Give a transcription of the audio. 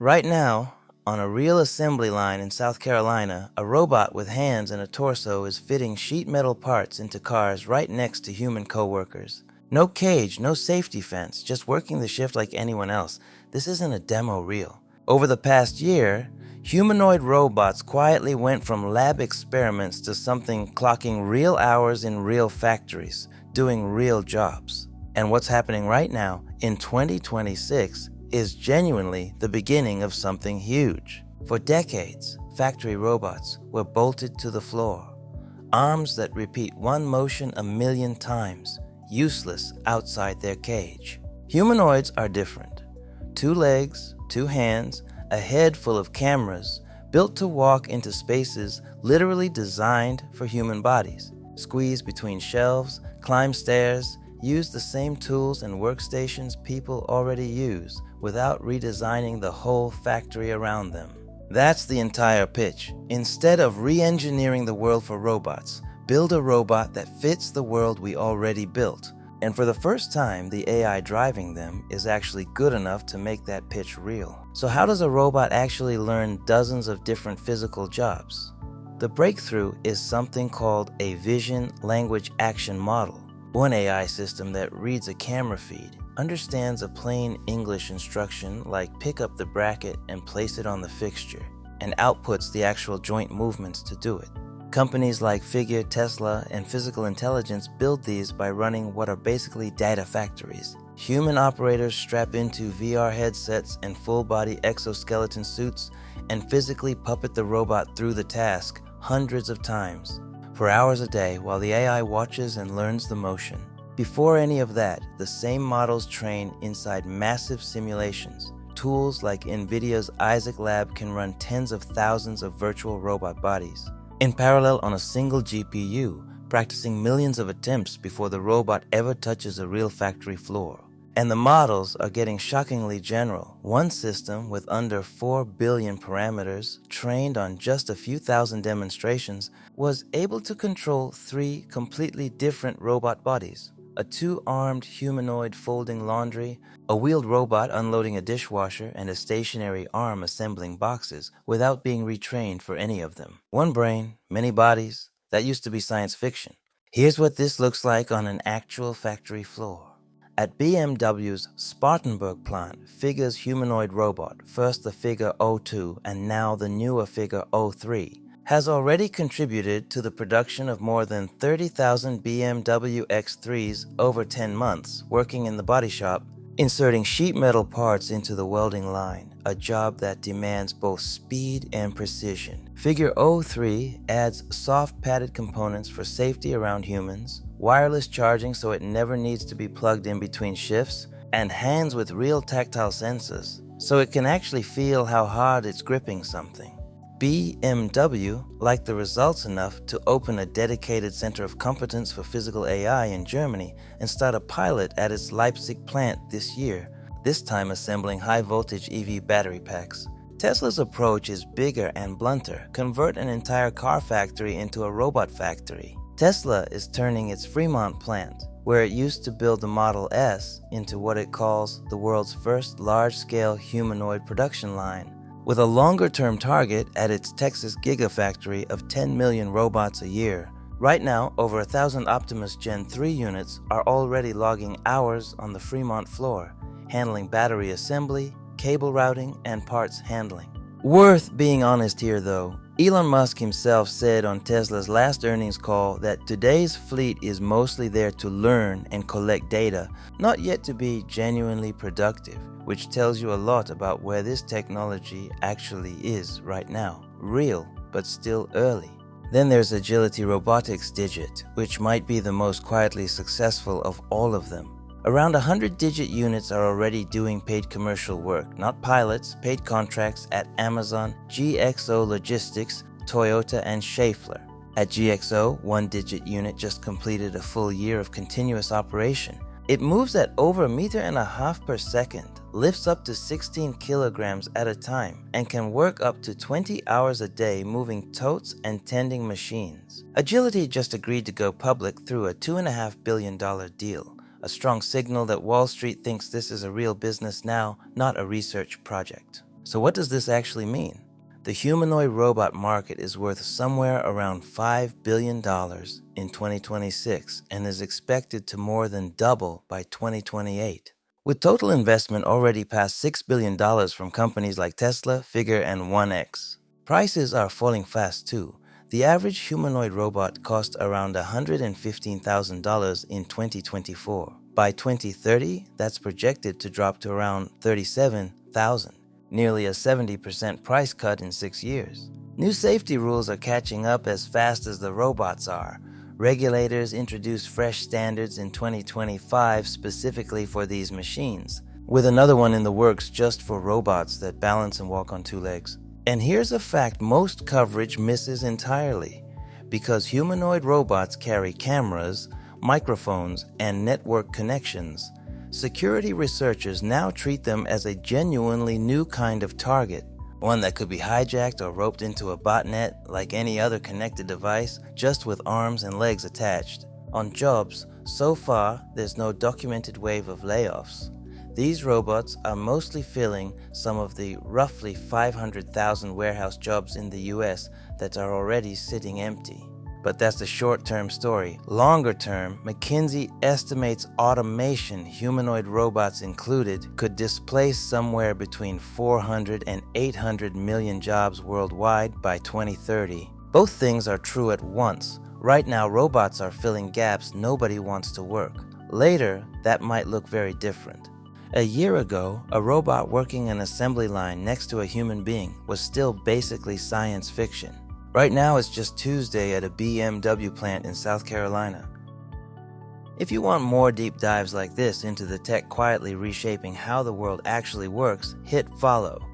Right now, on a real assembly line in South Carolina, a robot with hands and a torso is fitting sheet metal parts into cars right next to human coworkers. No cage, no safety fence, just working the shift like anyone else. This isn't a demo reel. Over the past year, humanoid robots quietly went from lab experiments to something clocking real hours in real factories, doing real jobs. And what's happening right now, in 2026, is genuinely the beginning of something huge. For decades, factory robots were bolted to the floor, arms that repeat one motion a million times, useless outside their cage. Humanoids are different. 2 legs, 2 hands, a head full of cameras, built to walk into spaces literally designed for human bodies, squeeze between shelves, climb stairs, use the same tools and workstations people already use without redesigning the whole factory around them. That's the entire pitch. Instead of re-engineering the world for robots, build a robot that fits the world we already built. And for the first time, the AI driving them is actually good enough to make that pitch real. So how does a robot actually learn dozens of different physical jobs? The breakthrough is something called a vision language action model. One AI system that reads a camera feed, understands a plain English instruction like pick up the bracket and place it on the fixture, and outputs the actual joint movements to do it. Companies like Figure, Tesla, and Physical Intelligence build these by running what are basically data factories. Human operators strap into VR headsets and full-body exoskeleton suits and physically puppet the robot through the task hundreds of times, for hours a day while the AI watches and learns the motion. Before any of that, the same models train inside massive simulations. Tools like NVIDIA's Isaac Lab can run tens of thousands of virtual robot bodies, in parallel on a single GPU, practicing millions of attempts before the robot ever touches a real factory floor. And the models are getting shockingly general. One system with under 4 billion parameters, trained on just a few thousand demonstrations, was able to control 3 completely different robot bodies. A 2-armed humanoid folding laundry, a wheeled robot unloading a dishwasher, and a stationary arm assembling boxes without being retrained for any of them. One brain, many bodies. That used to be science fiction. Here's what this looks like on an actual factory floor. At BMW's Spartanburg plant, Figure's humanoid robot, first the Figure 02 and now the newer Figure 03, has already contributed to the production of more than 30,000 BMW X3s over 10 months, working in the body shop, inserting sheet metal parts into the welding line, a job that demands both speed and precision. Figure 03 adds soft padded components for safety around humans, wireless charging so it never needs to be plugged in between shifts, and hands with real tactile sensors, so it can actually feel how hard it's gripping something. BMW liked the results enough to open a dedicated center of competence for physical AI in Germany and start a pilot at its Leipzig plant this year, this time assembling high-voltage EV battery packs. Tesla's approach is bigger and blunter: convert an entire car factory into a robot factory. Tesla is turning its Fremont plant, where it used to build the Model S, into what it calls the world's first large-scale humanoid production line, with a longer-term target at its Texas Gigafactory of 10 million robots a year. Right now, over 1,000 Optimus Gen 3 units are already logging hours on the Fremont floor, handling battery assembly, cable routing, and parts handling. Worth being honest here though, Elon Musk himself said on Tesla's last earnings call that today's fleet is mostly there to learn and collect data, not yet to be genuinely productive, which tells you a lot about where this technology actually is right now. Real, but still early. Then there's Agility Robotics Digit, which might be the most quietly successful of all of them. Around 100 Digit units are already doing paid commercial work, not pilots, paid contracts at Amazon, GXO Logistics, Toyota, and Schaeffler. At GXO, 1 Digit unit just completed a full year of continuous operation. It moves at over 1.5 meters per second, lifts up to 16 kilograms at a time, and can work up to 20 hours a day moving totes and tending machines. Agility just agreed to go public through a $2.5 billion deal. A strong signal that Wall Street thinks this is a real business now, not a research project. So what does this actually mean? The humanoid robot market is worth somewhere around $5 billion in 2026 and is expected to more than double by 2028. With total investment already past $6 billion from companies like Tesla, Figure, and 1X. Prices are falling fast too. The average humanoid robot cost around $115,000 in 2024. By 2030, that's projected to drop to around $37,000, nearly a 70% price cut in 6 years. New safety rules are catching up as fast as the robots are. Regulators introduced fresh standards in 2025 specifically for these machines, with another one in the works just for robots that balance and walk on two legs. And here's a fact most coverage misses entirely. Because humanoid robots carry cameras, microphones, and network connections, security researchers now treat them as a genuinely new kind of target, one that could be hijacked or roped into a botnet like any other connected device, just with arms and legs attached. On jobs, so far, there's no documented wave of layoffs. These robots are mostly filling some of the roughly 500,000 warehouse jobs in the US that are already sitting empty. But that's the short-term story. Longer term, McKinsey estimates automation, humanoid robots included, could displace somewhere between 400 and 800 million jobs worldwide by 2030. Both things are true at once. Right now, robots are filling gaps nobody wants to work. Later, that might look very different. A year ago, a robot working an assembly line next to a human being was still basically science fiction. Right now, it's just Tuesday at a BMW plant in South Carolina. If you want more deep dives like this into the tech quietly reshaping how the world actually works, hit follow.